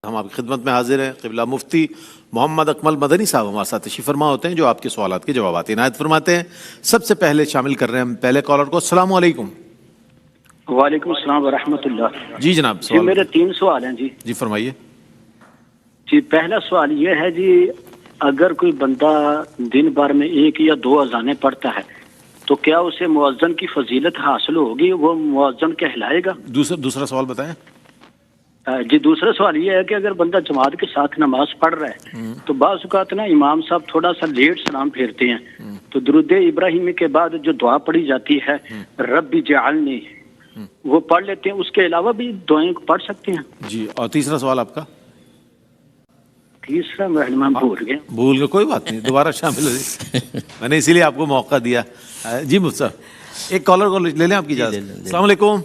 ہم آپ کی خدمت میں حاضر ہیں. قبلہ مفتی محمد اکمل مدنی صاحب ہمارے ساتھ تشریف فرما ہوتے ہیں جو آپ کے سوالات کے جوابات عنایت فرماتے ہیں. سب سے پہلے شامل کر رہے ہیں ہم پہلے کالر کو. السلام علیکم. وعلیکم السلام ورحمۃ اللہ. جی جناب, جی میرے 3 سوال ہیں. جی فرمائیے. جی پہلا سوال یہ ہے جی, اگر کوئی بندہ دن بھر میں 1 یا 2 اذانیں پڑھتا ہے تو کیا اسے مؤذن کی فضیلت حاصل ہوگی, وہ مؤذن کہلائے گا؟ دوسرا سوال بتائیں. جی دوسرا سوال یہ ہے کہ اگر بندہ جماعت کے ساتھ نماز پڑھ رہا ہے تو بعض اوقات نا امام صاحب تھوڑا سا لیٹ سلام پھیرتے ہیں, تو درود ابراہیمی کے بعد جو دعا پڑھی جاتی ہے رب جعلنی, وہ پڑھ لیتے ہیں, اس کے علاوہ بھی دعائیں پڑھ سکتے ہیں؟ جی, اور تیسرا سوال آپ کا؟ تیسرا میں بھول گئے, کوئی بات نہیں, دوبارہ شامل ہو جائے, میں نے اسی لیے آپ کو موقع دیا. جی مفتی صاحب ایک کالر کو لے لیں آپ کی اجازت. السلام علیکم.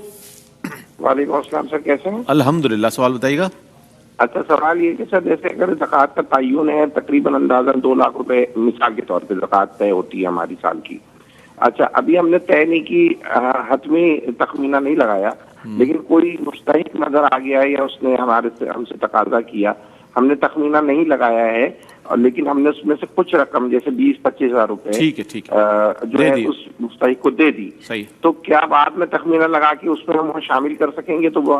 وعلیکم السلام سر, کیسے ہیں؟ الحمدللہ. سوال بتائیے گا. اچھا, سوال یہ کہ سر جیسے اگر زکوٰۃ کا تعین ہے, تقریباً اندازاً 2 لاکھ روپے مثال کے طور پہ زکوٰۃ طے ہوتی ہے ہماری سال کی. اچھا, ابھی ہم نے طے نہیں کی, حتمی تخمینہ نہیں لگایا, لیکن کوئی مستحق نظر آ گیا ہے یا اس نے ہم سے تقاضا کیا, ہم نے تخمینہ نہیں لگایا ہے, اور لیکن ہم نے اس میں سے کچھ رقم جیسے 20-25 ہزار روپے جو ہے اس مستحق کو دے دی. تو کیا بعد میں تخمینہ لگا کے اس میں ہم شامل کر سکیں گے تو وہ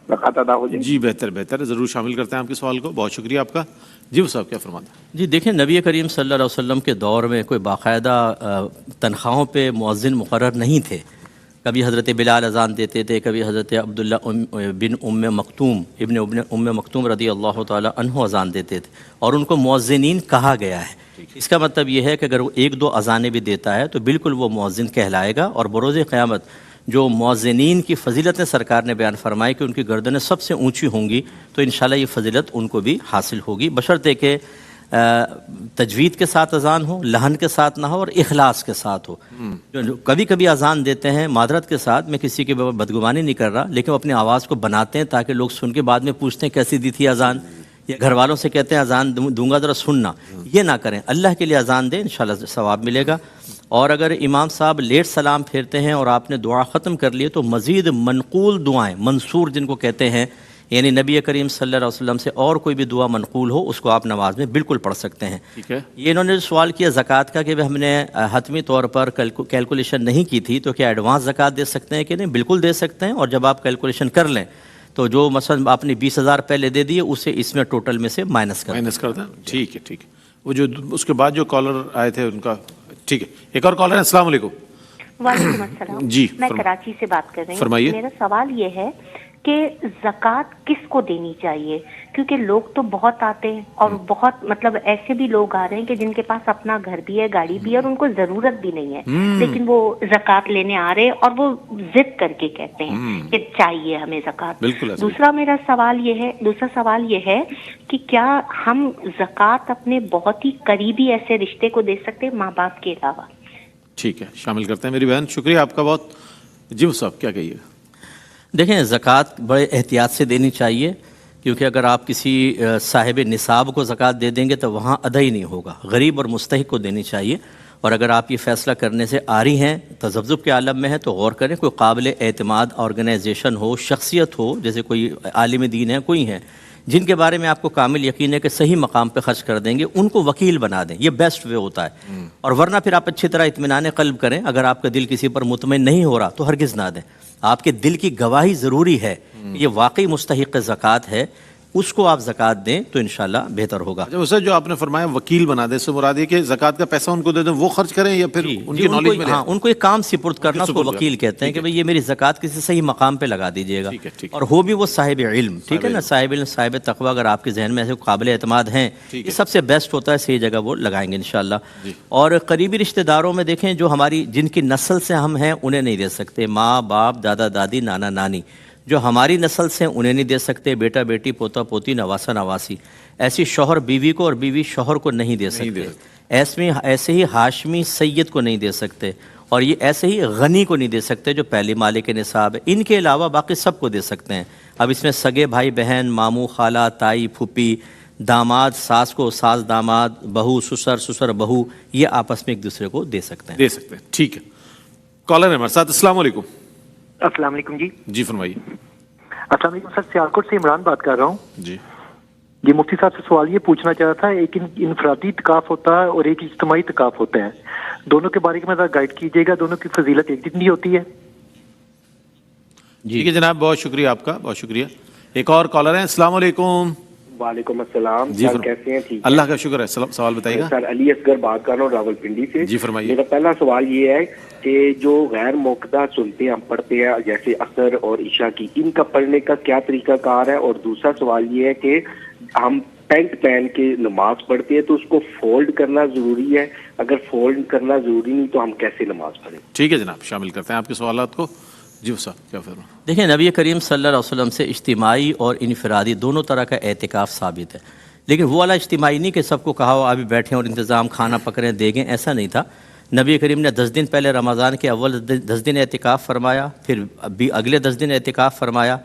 زکوٰۃ ادا ہو جائے؟ جی بہتر, ضرور شامل کرتے ہیں آپ کے سوال کو. بہت شکریہ آپ کا. جی وہ صاحب کیا فرماتے ہیں؟ جی دیکھیں, نبی کریم صلی اللہ علیہ وسلم کے دور میں کوئی باقاعدہ تنخواہوں پہ مؤذن مقرر نہیں تھے. کبھی حضرت بلال اذان دیتے تھے, کبھی حضرت عبداللہ بن ابن ام مکتوم رضی اللہ تعالی عنہ اذان دیتے تھے, اور ان کو مؤذنین کہا گیا ہے. اس کا مطلب یہ ہے کہ اگر وہ 1-2 اذانیں بھی دیتا ہے تو بالکل وہ مؤذن کہلائے گا. اور بروز قیامت جو مؤذنین کی فضیلتیں سرکار نے بیان فرمائی کہ ان کی گردنیں سب سے اونچی ہوں گی, تو انشاءاللہ یہ فضیلت ان کو بھی حاصل ہوگی, بشرطے کہ تجوید کے ساتھ اذان ہو, لحن کے ساتھ نہ ہو, اور اخلاص کے ساتھ ہو. کبھی کبھی اذان دیتے ہیں معذرت کے ساتھ, میں کسی کی بدگمانی نہیں کر رہا, لیکن وہ اپنی آواز کو بناتے ہیں تاکہ لوگ سن کے بعد میں پوچھتے ہیں کیسی دی تھی اذان, یا گھر والوں سے کہتے ہیں اذان دوں گا ذرا سننا. یہ نہ کریں, اللہ کے لیے اذان دیں, انشاءاللہ ثواب ملے گا. اور اگر امام صاحب لیٹ سلام پھیرتے ہیں اور آپ نے دعا ختم کر لی تو مزید منقول دعائیں, منصور جن کو کہتے ہیں, یعنی نبی کریم صلی اللہ علیہ وسلم سے اور کوئی بھی دعا منقول ہو, اس کو آپ نماز میں بالکل پڑھ سکتے ہیں. یہ انہوں نے سوال کیا زکوٰۃ کا کہ ہم نے حتمی طور پر کیلکولیشن نہیں کی تھی, تو کیا ایڈوانس زکوٰۃ دے سکتے ہیں کہ نہیں؟ بالکل دے سکتے ہیں. اور جب آپ کیلکولیشن کر لیں تو جو مثلا آپ نے 20,000 پہلے دے دیے, اسے اس میں ٹوٹل میں سے مائنس کر دیں. ٹھیک ہے. وہ جو اس کے بعد جو کالر آئے تھے ان کا, ٹھیک ہے. ایک اور کالر ہے. السلام علیکم. وعلیکم السلام. جی میں کراچی سے بات کر رہی ہوں. فرمائیے. میرا سوال یہ ہے کہ زکوٰۃ کس کو دینی چاہیے؟ کیونکہ لوگ تو بہت آتے ہیں, اور بہت مطلب ایسے بھی لوگ آ رہے ہیں کہ جن کے پاس اپنا گھر بھی ہے, گاڑی بھی ہے, اور ان کو ضرورت بھی نہیں ہے, لیکن وہ زکوٰۃ لینے آ رہے ہیں اور وہ ضد کر کے کہتے ہیں کہ چاہیے ہمیں زکوٰۃ. دوسرا سوال یہ ہے کہ کیا ہم زکوٰۃ اپنے بہت ہی قریبی ایسے رشتے کو دے سکتے ہیں ماں باپ کے علاوہ؟ ٹھیک ہے, شامل کرتے ہیں میری بہن. شکریہ آپ کا بہت. جی صاحب کیا کہیے گا؟ دیکھیں, زکوٰۃ بڑے احتیاط سے دینی چاہیے, کیونکہ اگر آپ کسی صاحب نصاب کو زکوٰۃ دے دیں گے تو وہاں ادا ہی نہیں ہوگا. غریب اور مستحق کو دینی چاہیے. اور اگر آپ یہ فیصلہ کرنے سے آری ہیں, تذبذب کے عالم میں ہیں, تو غور کریں, کوئی قابل اعتماد آرگنائزیشن ہو, شخصیت ہو, جیسے کوئی عالم دین ہے, کوئی ہیں جن کے بارے میں آپ کو کامل یقین ہے کہ صحیح مقام پہ خرچ کر دیں گے, ان کو وکیل بنا دیں. یہ بیسٹ وے ہوتا ہے. اور ورنہ پھر آپ اچھی طرح اطمینان قلب کریں. اگر آپ کا دل کسی پر مطمئن نہیں ہو رہا تو ہرگز نہ دیں. آپ کے دل کی گواہی ضروری ہے, یہ واقعی مستحق زکوٰۃ ہے, اس کو آپ زکوٰۃ دیں تو انشاءاللہ بہتر ہوگا. اسے جو آپ نے فرمایا وکیل بنا دے, اس سے مراد یہ کہ زکوٰۃ کا پیسہ ان کو دے دیں, وہ خرچ کریں, یا پھر ان کی نالج میں؟ ہاں, ان کو ایک کام سپرد کرنا, اس کو وکیل کہتے ہیں کہ بھئی یہ میری زکوٰۃ کسی صحیح مقام پہ لگا دیجیے گا, اور ہو بھی وہ صاحب علم. ٹھیک ہے نا, صاحب علم, صاحب تقویٰ اگر آپ کے ذہن میں ایسے قابل اعتماد ہیں, یہ سب سے بیسٹ ہوتا ہے, صحیح جگہ وہ لگائیں گے انشاءاللہ. اور قریبی رشتہ داروں میں دیکھیں, جو ہماری جن کی نسل سے ہم ہیں انہیں نہیں دے سکتے, ماں باپ, دادا دادی, نانا نانی. جو ہماری نسل سے انہیں نہیں دے سکتے, بیٹا بیٹی, پوتا پوتی, نواسہ نواسی. ایسی شوہر بیوی کو اور بیوی شوہر کو نہیں دے سکتے. ایسے ہی ہاشمی سید کو نہیں دے سکتے, اور یہ ایسے ہی غنی کو نہیں دے سکتے جو پہلی مالک نصاب ہے. ان کے علاوہ باقی سب کو دے سکتے ہیں. اب اس میں سگے بھائی بہن, ماموں, خالہ, تائی, پھوپھی, داماد ساس کو, ساس داماد, بہو سسر, سسر بہو, یہ آپس میں ایک دوسرے کو دے سکتے ہیں. ٹھیک ہے. کالر ہے ہمارے ساتھ. السلام علیکم. السلام علیکم. جی فرمائیے. السلام علیکم سر, سیالکوٹ سے عمران بات کر رہا ہوں. جی یہ مفتی صاحب سے سوال یہ پوچھنا چاہ رہا تھا، ایک انفرادی اعتکاف ہوتا ہے اور ایک اجتماعی اعتکاف ہوتا ہے، دونوں کے بارے میں ذرا گائیڈ کیجیے گا، دونوں کی فضیلت ایک جتنی ہوتی ہے؟ ٹھیک ہے جناب، بہت شکریہ آپ کا، بہت شکریہ۔ ایک اور کالر ہیں، السلام علیکم۔ وعلیکم السلام جی سر، کیسے ہیں؟ ٹھیک اللہ کا شکر ہے، سوال بتائیے گا۔ سر علی اصغر بات کر رہا ہوں راولپنڈی سے۔ جی فرمائیے۔ میرا پہلا سوال یہ ہے کہ جو غیر موقدہ سنتے ہم پڑھتے ہیں جیسے عصر اور عشاء کی، ان کا پڑھنے کا کیا طریقہ کار ہے؟ اور دوسرا سوال یہ ہے کہ ہم پینٹ پہن کے نماز پڑھتے ہیں تو اس کو فولڈ کرنا ضروری ہے؟ اگر فولڈ کرنا ضروری نہیں تو ہم کیسے نماز پڑھیں؟ ٹھیک ہے جناب، شامل کرتے ہیں آپ کے سوالات کو۔ جی صاحب کیا فرمائیں؟ دیکھیں، نبی کریم صلی اللہ علیہ وسلم سے اجتماعی اور انفرادی دونوں طرح کا اعتکاف ثابت ہے، لیکن وہ والا اجتماعی نہیں کہ سب کو کہا ہو ابھی بیٹھیں اور انتظام کھانا پکڑیں دیگیں، ایسا نہیں تھا۔ نبی کریم نے 10 دن پہلے رمضان کے اول 10 دن اعتکاف فرمایا، پھر اگلے 10 دن اعتکاف فرمایا،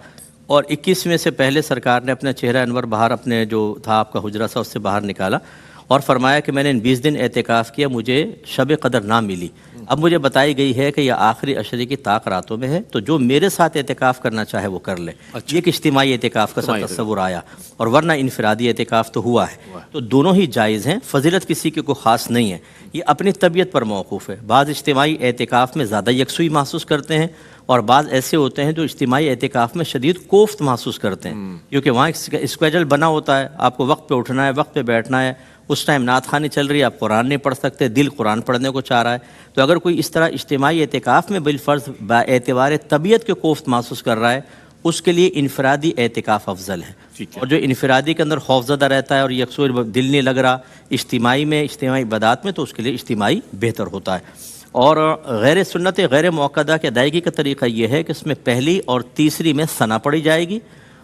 اور 21 میں سے پہلے سرکار نے اپنا چہرہ انور باہر اپنے جو تھا آپ کا حجرہ سا اس سے باہر نکالا اور فرمایا کہ میں نے ان 20 دن اعتکاف کیا، مجھے شب قدر نہ ملی۔ اب مجھے بتائی گئی ہے کہ یہ آخری عشرے کی طاق راتوں میں ہے، تو جو میرے ساتھ اعتکاف کرنا چاہے وہ کر لے۔ یہ ایک اجتماعی اعتکاف کا تصور آیا، اور ورنہ انفرادی اعتکاف تو ہوا ہے، تو دونوں ہی جائز ہیں، فضیلت کسی کی کوئی خاص نہیں ہے، یہ اپنی طبیعت پر موقوف ہے۔ بعض اجتماعی اعتکاف میں زیادہ یکسوئی محسوس کرتے ہیں، اور بعض ایسے ہوتے ہیں جو اجتماعی اعتکاف میں شدید کوفت محسوس کرتے ہیں، کیونکہ وہاں اسکیجول بنا ہوتا ہے، آپ کو وقت پہ اٹھنا ہے، وقت پہ بیٹھنا ہے، اس ٹائم نعت خوانی چل رہی ہے، آپ قرآن نہیں پڑھ سکتے، دل قرآن پڑھنے کو چاہ رہا ہے۔ تو اگر کوئی اس طرح اجتماعی اعتکاف میں بالفرض با اعتبار طبیعت کے کوفت محسوس کر رہا ہے، اس کے لیے انفرادی اعتکاف افضل ہے۔ اور جو انفرادی کے اندر خوفزدہ رہتا ہے اور یکسوئی دل نہیں لگ رہا اجتماعی میں، اجتماعی عبادات میں، تو اس کے لیے اجتماعی بہتر ہوتا ہے۔ اور غیر سنت غیر موقدہ کے ادائیگی کا طریقہ یہ ہے کہ اس میں پہلی اور تیسری میں ثنا پڑھی جائے گی،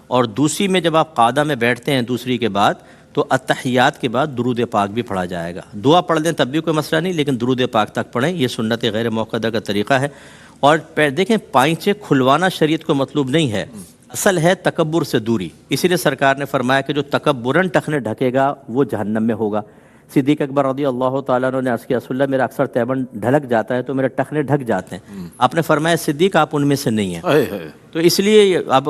اور دوسری میں جب آپ قعدہ میں بیٹھتے ہیں دوسری کے بعد تو اتحیات کے بعد درود پاک بھی پڑھا جائے گا۔ دعا پڑھ دیں تب بھی کوئی مسئلہ نہیں، لیکن درود پاک تک پڑھیں، یہ سنت غیر موقدہ کا طریقہ ہے۔ اور دیکھیں، پائنچے کھلوانا شریعت کو مطلوب نہیں ہے، اصل ہے تکبر سے دوری۔ اسی لیے سرکار نے فرمایا کہ جو تکبراً ٹخنے ڈھکے گا وہ جہنم میں ہوگا۔ صدیق اکبر رضی اللہ تعالیٰ عنہ نے عرض کیا، رسول اللہ میرا اکثر تیبن ڈھلک جاتا ہے تو میرے ٹخنے ڈھک جاتے ہیں۔ آپ نے فرمایا صدیق آپ ان میں سے نہیں ہیں، تو اس لیے اب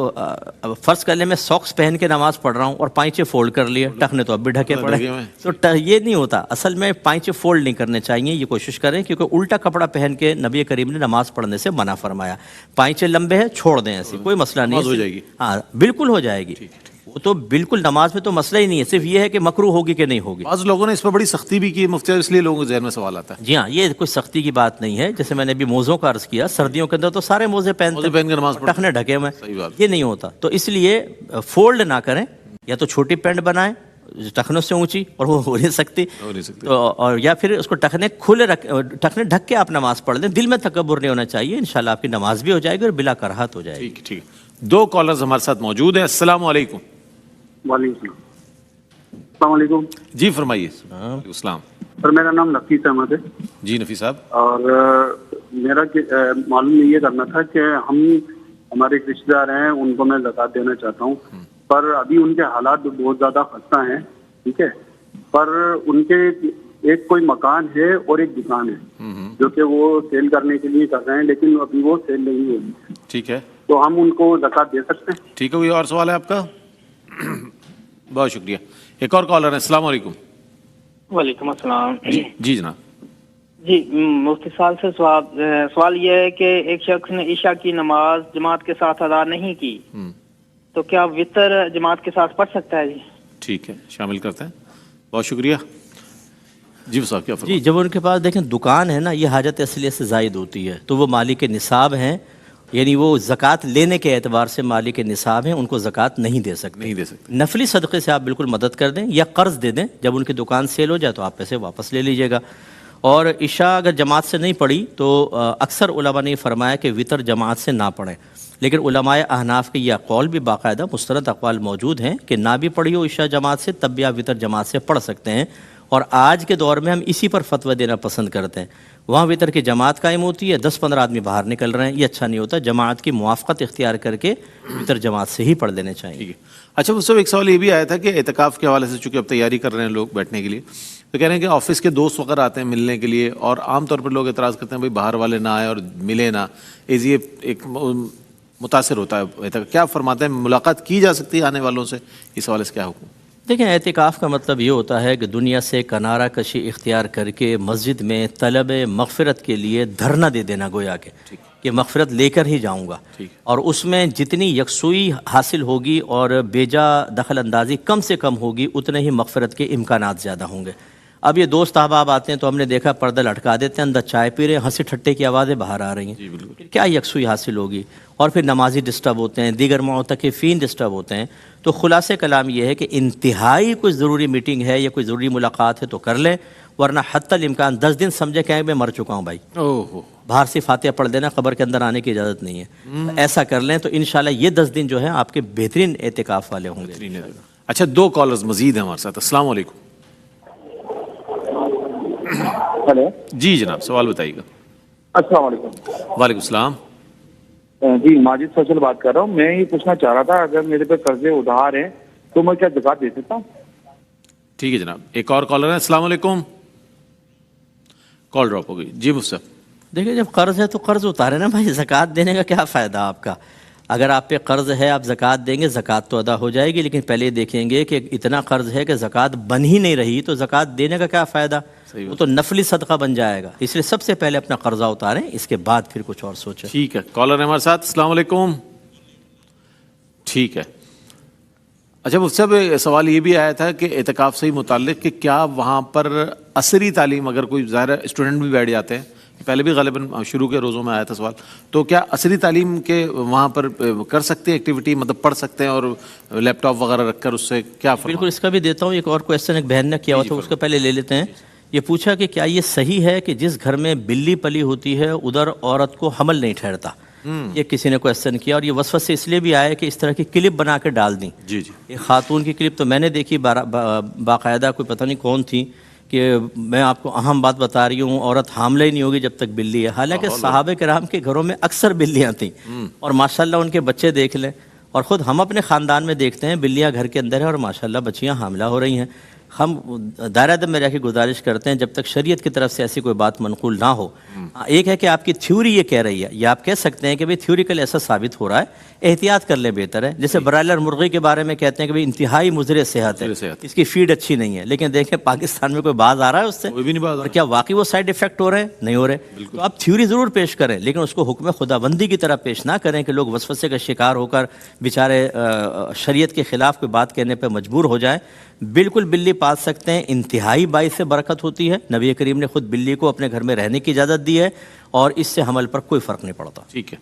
فرض کر لیں میں ساکس پہن کے نماز پڑھ رہا ہوں اور پائنچے فولڈ کر لیے، ٹخنے تو اب بھی ڈھکے پڑے، تو یہ نہیں ہوتا۔ اصل میں پائنچے فولڈ نہیں کرنے چاہیے، یہ کوشش کریں، کیونکہ الٹا کپڑا پہن کے نبی کریم نے نماز پڑھنے سے منع فرمایا۔ پائنچے لمبے ہیں چھوڑ دیں، ایسی کوئی مسئلہ نہیں ہو جائے گی۔ ہاں بالکل ہو جائے گی، وہ تو بالکل نماز میں تو مسئلہ ہی نہیں ہے، صرف یہ ہے کہ مکروہ ہوگی کہ نہیں ہوگی۔ بعض لوگوں نے اس پر بڑی سختی بھی کی مفتی، اس لیے لوگوں کے ذہن میں سوال آتا ہے۔ جی ہاں، یہ کوئی سختی کی بات نہیں ہے، جیسے میں نے ابھی موزوں کا عرض کیا، سردیوں کے اندر تو سارے موزے پہن کے نماز پڑھتے ہیں، ٹخنے ڈھکے ہوئے، صحیح بات۔ یہ نہیں ہوتا، تو اس لیے فولڈ نہ کریں، یا تو چھوٹی پینٹ بنائیں ٹخنوں سے اونچی اور وہ ہو نہیں سکتی، اور یا پھر اس کو ٹخنے کھلے ٹخنے ڈھک کے آپ نماز پڑھ لیں، دل میں تکبر نہیں ہونا چاہیے، انشاءاللہ آپ کی نماز بھی ہو جائے گی اور بلا کراہت ہو جائے گی۔ ٹھیک ٹھیک، 2 کالرز ہمارے ساتھ موجود ہیں۔ السلام علیکم۔ وعلیکم السلام علیکم۔ جی فرمائیے۔ السلام سر، میرا نام نفیس احمد ہے۔ جی نفیس صاحب، اور میرا معلوم یہ کرنا تھا کہ ہمارے رشتے دار ہیں، ان کو میں زکوٰۃ دینا چاہتا ہوں، پر ابھی ان کے حالات بہت زیادہ خستہ ہیں، ٹھیک ہے، پر ان کے ایک کوئی مکان ہے اور ایک دکان ہے جو کہ وہ سیل کرنے کے لیے کر رہے ہیں، لیکن ابھی وہ سیل نہیں ہوئی۔ ٹھیک ہے، تو ہم ان کو زکوٰۃ دے سکتے ہیں؟ ٹھیک ہے، کوئی اور سوال ہے آپ کا؟ بہت شکریہ۔ ایک اور کالر ہے، السلام علیکم۔ وعلیکم السلام۔ جی جناب۔ جی مفتی صاحب سے سوال یہ ہے کہ ایک شخص نے عشاء کی نماز جماعت کے ساتھ ادا نہیں کی تو کیا وطر جماعت کے ساتھ پڑھ سکتا ہے؟ جی ٹھیک ہے، شامل کرتے ہیں، بہت شکریہ۔ جی صاحب کیا فرمائیں؟ جی، جب ان کے پاس دیکھیں دکان ہے نا، یہ حاجت اصلیہ سے زائد ہوتی ہے، تو وہ مالک نصاب ہیں، یعنی وہ زکوٰۃ لینے کے اعتبار سے مالک نصاب ہیں، ان کو زکوٰۃ نہیں دے سکتے۔ نفلی صدقے سے آپ بالکل مدد کر دیں یا قرض دے دیں، جب ان کی دکان سیل ہو جائے تو آپ پیسے واپس لے لیجئے گا۔ اور عشاء اگر جماعت سے نہیں پڑھی تو اکثر علماء نے فرمایا کہ وطر جماعت سے نہ پڑھیں، لیکن علماء احناف کے یہ اقوال بھی باقاعدہ مستند اقوال موجود ہیں کہ نہ بھی پڑھی ہو عشاء جماعت سے تب بھی آپ وطر جماعت سے پڑھ سکتے ہیں، اور آج کے دور میں ہم اسی پر فتویٰ دینا پسند کرتے ہیں۔ وہاں وطر کی جماعت قائم ہوتی ہے، 10-15 آدمی باہر نکل رہے ہیں، یہ اچھا نہیں ہوتا، جماعت کی موافقت اختیار کر کے وطر جماعت سے ہی پڑھ لینے چاہیے۔ اچھا اس سے ایک سوال یہ بھی آیا تھا کہ اعتکاف کے حوالے سے چونکہ اب تیاری کر رہے ہیں لوگ بیٹھنے کے لیے، تو کہہ رہے ہیں کہ آفس کے دوست وغیرہ آتے ہیں ملنے کے لیے، اور عام طور پر لوگ اعتراض کرتے ہیں بھائی باہر والے نہ آئے اور ملے نہ، یہ ایک متاثر ہوتا ہے۔ کیا فرماتے ہیں، ملاقات کی جا سکتی ہے آنے والوں سے؟ اس حوالے سے کیا حکم؟ دیکھیں اعتکاف کا مطلب یہ ہوتا ہے کہ دنیا سے کنارہ کشی اختیار کر کے مسجد میں طلب مغفرت کے لیے دھرنا دے دینا گویا کہ مغفرت لے کر ہی جاؤں گا، اور اس میں جتنی یکسوئی حاصل ہوگی اور بیجا دخل اندازی کم سے کم ہوگی اتنے ہی مغفرت کے امکانات زیادہ ہوں گے۔ اب یہ دوست احباب آتے ہیں تو ہم نے دیکھا پردہ لٹکا دیتے ہیں، اندر چائے پی رہے ہیں، ہنسی ٹھٹے کی آوازیں باہر آ رہی ہیں، پھر کیا یکسوئی حاصل ہوگی؟ اور پھر نمازی ڈسٹرب ہوتے ہیں، دیگر معتکفین ڈسٹرب ہوتے ہیں۔ تو خلاصہ کلام یہ ہے کہ انتہائی کوئی ضروری میٹنگ ہے یا کوئی ضروری ملاقات ہے تو کر لیں، ورنہ حتی الامکان 10 دن سمجھے کہ میں مر چکا ہوں بھائی، باہر سے فاتحہ پڑھ دینا، قبر کے اندر آنے کی اجازت نہیں ہے، ایسا کر لیں تو انشاءاللہ یہ 10 دن جو ہے آپ کے بہترین اعتکاف والے ہوں گے۔ اچھا 2 کالرز مزید ہیں ہمارے ساتھ۔ السلام علیکم۔ ہلو جی جناب، سوال بتائیے گا۔ السلام علیکم۔ وعلیکم السلام۔ جی ماجد فیصل بات کر رہا ہوں۔ میں یہ پوچھنا چاہ رہا تھا اگر میرے پہ قرضے ادھار ہیں تو میں کیا زکوٰۃ دے سکتا ہوں؟ ٹھیک ہے جناب، ایک اور کالر ہے۔ السلام علیکم۔ کال ڈراپ ہو گئی۔ جی مفتی صاحب۔ دیکھیں جب قرض ہے تو قرض اتارے نا بھائی، زکوٰۃ دینے کا کیا فائدہ آپ کا؟ اگر آپ پہ قرض ہے آپ زکوٰۃ دیں گے، زکوٰۃ تو ادا ہو جائے گی، لیکن پہلے دیکھیں گے کہ اتنا قرض ہے کہ زکوٰۃ بن ہی نہیں رہی تو زکوٰۃ دینے کا کیا فائدہ؟ وہ تو نفلی صدقہ بن جائے گا، اس لیے سب سے پہلے اپنا قرضہ اتاریں، اس کے بعد پھر کچھ اور سوچیں۔ ٹھیک ہے، کالر ہے ہمارے ساتھ۔ السلام علیکم۔ ٹھیک ہے۔ اچھا مفتی صاحب، سوال یہ بھی آیا تھا کہ اعتکاف سے ہی متعلق کہ کیا وہاں پر عصری تعلیم، اگر کوئی ظاہر اسٹوڈنٹ بھی بیٹھ جاتے ہیں، پہلے بھی غالباً شروع کے روزوں میں آیا تھا سوال، تو کیا عصری تعلیم کے وہاں پر کر سکتے ہیں ایکٹیویٹی، مطلب پڑھ سکتے ہیں اور لیپ ٹاپ وغیرہ رکھ کر اس سے کیا فرق؟ بالکل، اس کا بھی دیتا ہوں۔ ایک اور کویسچن ایک بہن نے کیا ہوا تھا، اس کو پہلے لے لیتے ہیں۔ یہ پوچھا کہ کیا یہ صحیح ہے کہ جس گھر میں بلی پلی ہوتی ہے ادھر عورت کو حمل نہیں ٹھہرتا؟ یہ کسی نے کویسچن کیا، اور یہ وسوسے اس لیے بھی آئے کہ اس طرح کی کلپ بنا کے ڈال دیں۔ جی جی، ایک خاتون کی کلپ تو میں نے دیکھی باقاعدہ، کوئی پتہ نہیں کون تھی، کہ میں آپ کو اہم بات بتا رہی ہوں، عورت حاملہ ہی نہیں ہوگی جب تک بلی ہے، حالانکہ صحابہ کرام کے گھروں میں اکثر بلیاں تھیں، اور ماشاءاللہ ان کے بچے دیکھ لیں، اور خود ہم اپنے خاندان میں دیکھتے ہیں بلیاں گھر کے اندر ہیں اور ماشاءاللہ بچیاں حاملہ ہو رہی ہیں۔ ہم دائرہ ادب میں رہ کے گزارش کرتے ہیں جب تک شریعت کی طرف سے ایسی کوئی بات منقول نہ ہو۔ ایک ہے کہ آپ کی تھیوری یہ کہہ رہی ہے، یا آپ کہہ سکتے ہیں کہ بھئی تھیوریکل ایسا ثابت ہو رہا ہے، احتیاط کر لیں بہتر ہے۔ جیسے برائلر مرغی کے بارے میں کہتے ہیں کہ بھئی انتہائی مضر صحت ہے، اس کی فیڈ اچھی نہیں ہے، لیکن دیکھیں پاکستان میں کوئی باز آ رہا ہے اس سے؟ اور کیا واقعی وہ سائیڈ ایفیکٹ ہو رہے ہیں؟ نہیں ہو رہے۔ تو آپ تھیوری ضرور پیش کریں، لیکن اس کو حکم خداوندی کی طرح پیش نہ کریں کہ لوگ وسوسے کا شکار ہو کر بیچارے شریعت کے خلاف کوئی بات کہنے پہ مجبور ہو جائیں۔ بالکل بلی پال سکتے ہیں، انتہائی باعث برکت ہوتی ہے، نبی کریم نے خود بلی کو اپنے گھر میں رہنے کی اجازت دی ہے، اور اس سے حمل پر کوئی فرق نہیں پڑتا۔ ٹھیک ہے۔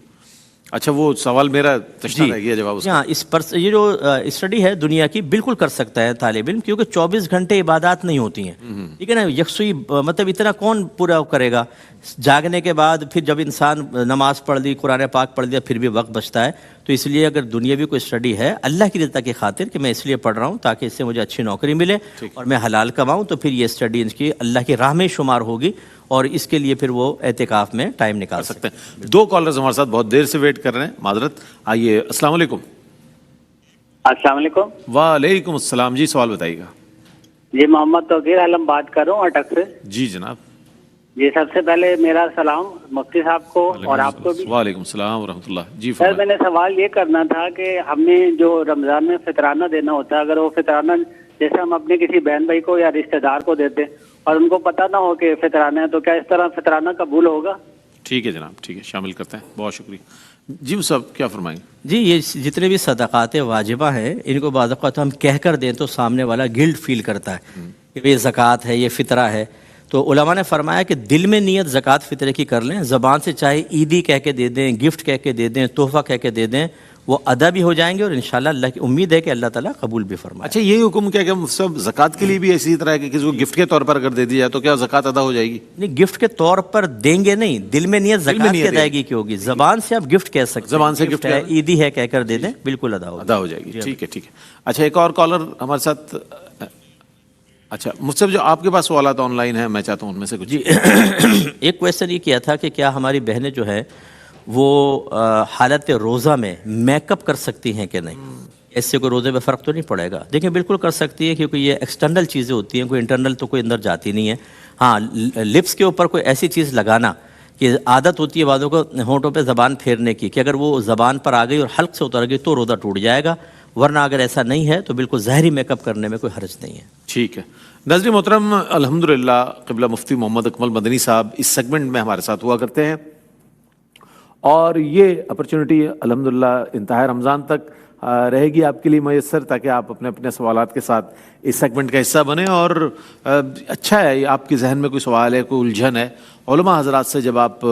اچھا وہ سوال میرا تشنا رہ گیا جواب۔ ہاں، اس پر یہ جو اسٹڈی ہے دنیا کی بالکل کر سکتا ہے طالب علم، کیونکہ 24 گھنٹے عبادات نہیں ہوتی ہیں، ٹھیک ہے نا، یکسوئی مطلب اتنا کون پورا کرے گا؟ جاگنے کے بعد پھر جب انسان نماز پڑھ لی، قرآن پاک پڑھ لیا، پھر بھی وقت بچتا ہے، تو اس لیے اگر دنیاوی کوئی اسٹڈی ہے اللہ کی رضا کی خاطر کہ میں اس لیے پڑھ رہا ہوں تاکہ اس سے مجھے اچھی نوکری ملے اور میں حلال کماؤں، تو پھر یہ اسٹڈی ان کی اللہ کی راہ میں شمار ہوگی، اور اس کے لیے پھر وہ اعتکاف میں ٹائم نکال سکتے ہیں۔ 2 کالرز ہمارے ساتھ بہت دیر سے ویٹ کر رہے ہیں، معذرت۔ آئیے، السلام علیکم۔ السلام علیکم۔ وعلیکم السلام۔ جی سوال بتائیے گا۔ جی محمد توقیر عالم بات کر رہا ہوں اٹک سے۔ جی جناب۔ جی سب سے پہلے میرا سلام مفتی صاحب کو اور آپ کو بھی۔ وعلیکم السلام ورحمۃ اللہ۔ جی سر میں نے سوال یہ کرنا تھا کہ ہم نے جو رمضان میں فطرانہ دینا ہوتا ہے، اگر وہ فطرانہ جیسے ہم اپنے کسی بہن بھائی کو یا رشتہ دار کو دیتے اور ان کو پتہ نہ ہو کہ فطرانہ ہے، تو کیا اس طرح فطرانہ قبول ہوگا؟ ٹھیک ہے جناب، ٹھیک ہے، شامل کرتے ہیں، بہت شکریہ۔ جی صاحب کیا فرمائیں گے؟ جی یہ جتنے بھی صدقات واجبہ ہیں ان کو بعض اوقات ہم کہہ کر دیں تو سامنے والا گلٹ فیل کرتا ہے کہ یہ زکوٰۃ ہے، یہ فطرہ ہے، تو علماء نے فرمایا کہ دل میں نیت زکوٰۃ فطرے کی کر لیں، زبان سے چاہے عیدی کہہ کے دے دیں، گفٹ کہہ کے دے دیں، تحفہ کہہ کے دے دیں، وہ ادا بھی ہو جائیں گے، اور انشاءاللہ اللہ کی امید ہے کہ اللہ تعالیٰ قبول بھی فرمائے۔ اچھا یہ حکم کیا کہ سب زکوٰۃ کے لیے بھی اسی طرح ہے کہ کسی کو گفٹ کے طور پر اگر دے دی جائے تو کیا زکوٰۃ ادا ہو جائے گی؟ نہیں، گفٹ کے طور پر دیں گے نہیں، دل میں نیت زکوٰۃ کی ادائیگی کی ہوگی، زبان سے آپ گفٹ کہہ سکتے ہیں، زبان سے گفٹ ہے، عیدی ہے کہہ کر دے دیں، بالکل ادا ہو جائے گی۔ ٹھیک ہے، ٹھیک ہے۔ اچھا ایک اور کالر ہمارے ساتھ۔ اچھا مجھ سے جو آپ کے پاس سوالات آن لائن ہیں میں چاہتا ہوں ان میں سے کچھ۔ جی ایک کویسچن یہ کیا تھا کہ کیا ہماری بہنیں جو ہے وہ حالت روزہ میں میک اپ کر سکتی ہیں کہ نہیں، اس سے کوئی روزے میں فرق تو نہیں پڑے گا؟ دیکھیں بالکل کر سکتی ہے، کیونکہ یہ ایکسٹرنل چیزیں ہوتی ہیں، کوئی انٹرنل تو کوئی اندر جاتی نہیں ہے۔ ہاں لپس کے اوپر کوئی ایسی چیز لگانا کہ عادت ہوتی ہے بعضوں کو ہونٹوں پہ زبان پھیرنے کی، کہ اگر وہ زبان پر آ گئی اور حلق سے اتر گئی تو روزہ ٹوٹ جائے گا، ورنہ اگر ایسا نہیں ہے تو بالکل ظاہری میک اپ کرنے میں کوئی حرج نہیں ہے. ٹھیک ہے. ناظرین محترم، الحمدللہ قبلہ مفتی محمد اکمل مدنی صاحب اس سیگمنٹ میں ہمارے ساتھ ہوا کرتے ہیں، اور یہ اپرچونٹی الحمدللہ انتہائی رمضان تک رہے گی آپ کے لیے میسر، تاکہ آپ اپنے اپنے سوالات کے ساتھ اس سیگمنٹ کا حصہ بنیں. اور اچھا ہے، آپ کے ذہن میں کوئی سوال ہے، کوئی الجھن ہے، علماء حضرات سے جب آپ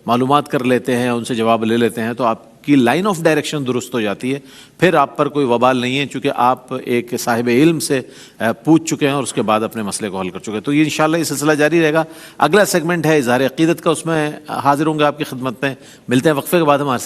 معلومات کر لیتے ہیں، ان سے جواب لے لیتے ہیں، تو آپ کی لائن آف ڈائریکشن درست ہو جاتی ہے. پھر آپ پر کوئی وبال نہیں ہے، چونکہ آپ ایک صاحب علم سے پوچھ چکے ہیں اور اس کے بعد اپنے مسئلے کو حل کر چکے ہیں. تو یہ انشاءاللہ یہ سلسلہ جاری رہے گا. اگلا سیگمنٹ ہے اظہار عقیدت کا، اس میں حاضر ہوں گے آپ کی خدمت میں. ملتے ہیں وقفے کے بعد ہمارے